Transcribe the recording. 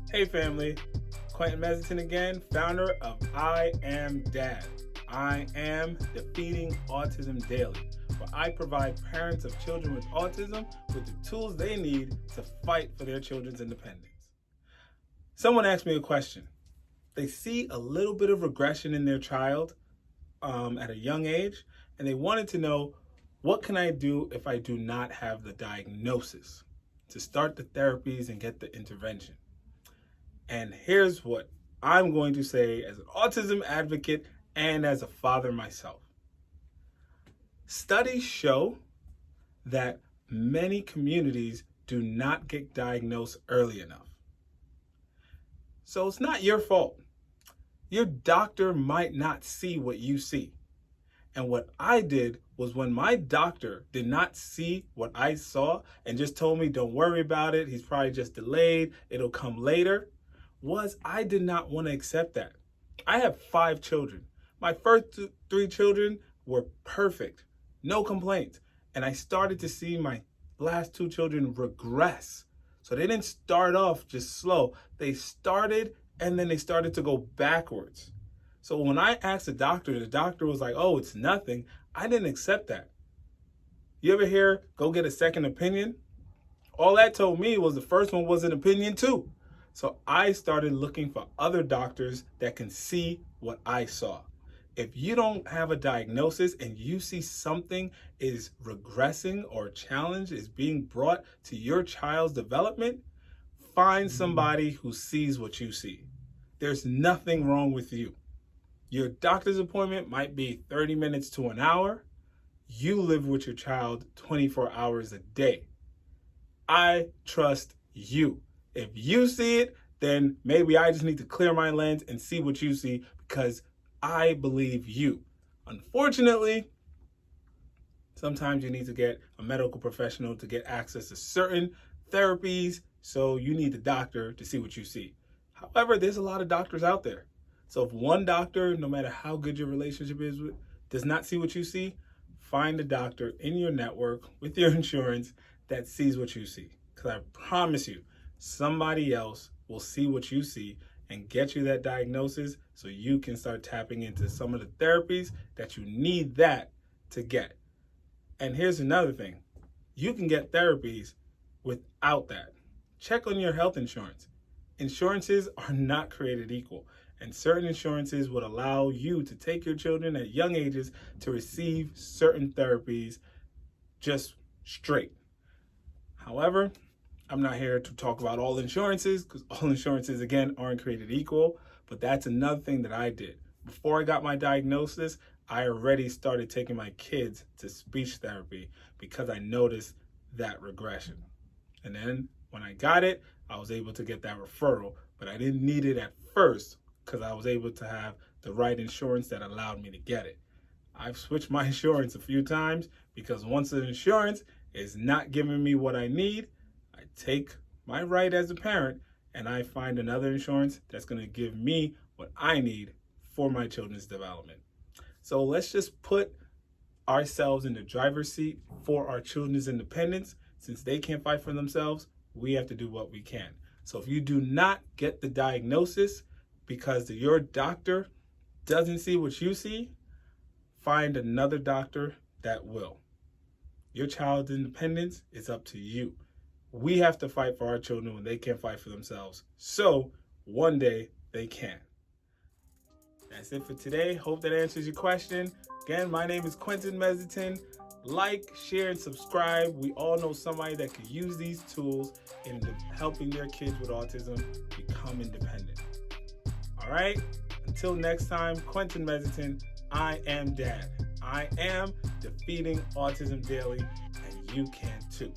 Hey family, Quentin Meziton again, founder of I Am Dad. I am Defeating Autism Daily, where I provide parents of children with autism with the tools they need to fight for their children's independence. Someone asked me a question. They see a little bit of regression in their child at a young age, and they wanted to know, what can I do if I do not have the diagnosis to start the therapies and get the intervention? And here's what I'm going to say as an autism advocate and as a father myself. Studies show that many communities do not get diagnosed early enough. So it's not your fault. Your doctor might not see what you see. And what I did was, when my doctor did not see what I saw and just told me, don't worry about it, he's probably just delayed, it'll come later, was I did not want to accept that. I have 5 children. My first 3 children were perfect, no complaints. And I started to see my last 2 children regress. So they didn't start off just slow. They started and then they started to go backwards. So when I asked the doctor was like, oh, it's nothing. I didn't accept that. You ever hear, go get a second opinion? All that told me was the first one was an opinion too. So I started looking for other doctors that can see what I saw. If you don't have a diagnosis and you see something is regressing or a challenge is being brought to your child's development, find somebody who sees what you see. There's nothing wrong with you. Your doctor's appointment might be 30 minutes to an hour. You live with your child 24 hours a day. I trust you. If you see it, then maybe I just need to clear my lens and see what you see, because I believe you. Unfortunately, sometimes you need to get a medical professional to get access to certain therapies, so you need the doctor to see what you see. However, there's a lot of doctors out there. So if one doctor, no matter how good your relationship is with, does not see what you see, find a doctor in your network with your insurance that sees what you see. Because I promise you, somebody else will see what you see and get you that diagnosis so you can start tapping into some of the therapies that you need that to get. And here's another thing. You can get therapies without that. Check on your health insurance. Insurances are not created equal, and certain insurances would allow you to take your children at young ages to receive certain therapies just straight. However, I'm not here to talk about all insurances, because all insurances, again, aren't created equal. But that's another thing that I did. Before I got my diagnosis, I already started taking my kids to speech therapy because I noticed that regression. And then when I got it, I was able to get that referral, but I didn't need it at first because I was able to have the right insurance that allowed me to get it. I've switched my insurance a few times because once the insurance is not giving me what I need, I take my right as a parent and I find another insurance that's going to give me what I need for my children's development. So let's just put ourselves in the driver's seat for our children's independence. Since they can't fight for themselves, we have to do what we can. So if you do not get the diagnosis because your doctor doesn't see what you see, find another doctor that will. Your child's independence is up to you. We have to fight for our children when they can't fight for themselves. So one day they can. That's it for today. Hope that answers your question. Again, my name is Quentin Meziton. Like, share, and subscribe. We all know somebody that could use these tools in helping their kids with autism become independent. All right? Until next time, Quentin Meziton, I am Dad. I am Defeating Autism Daily, and you can too.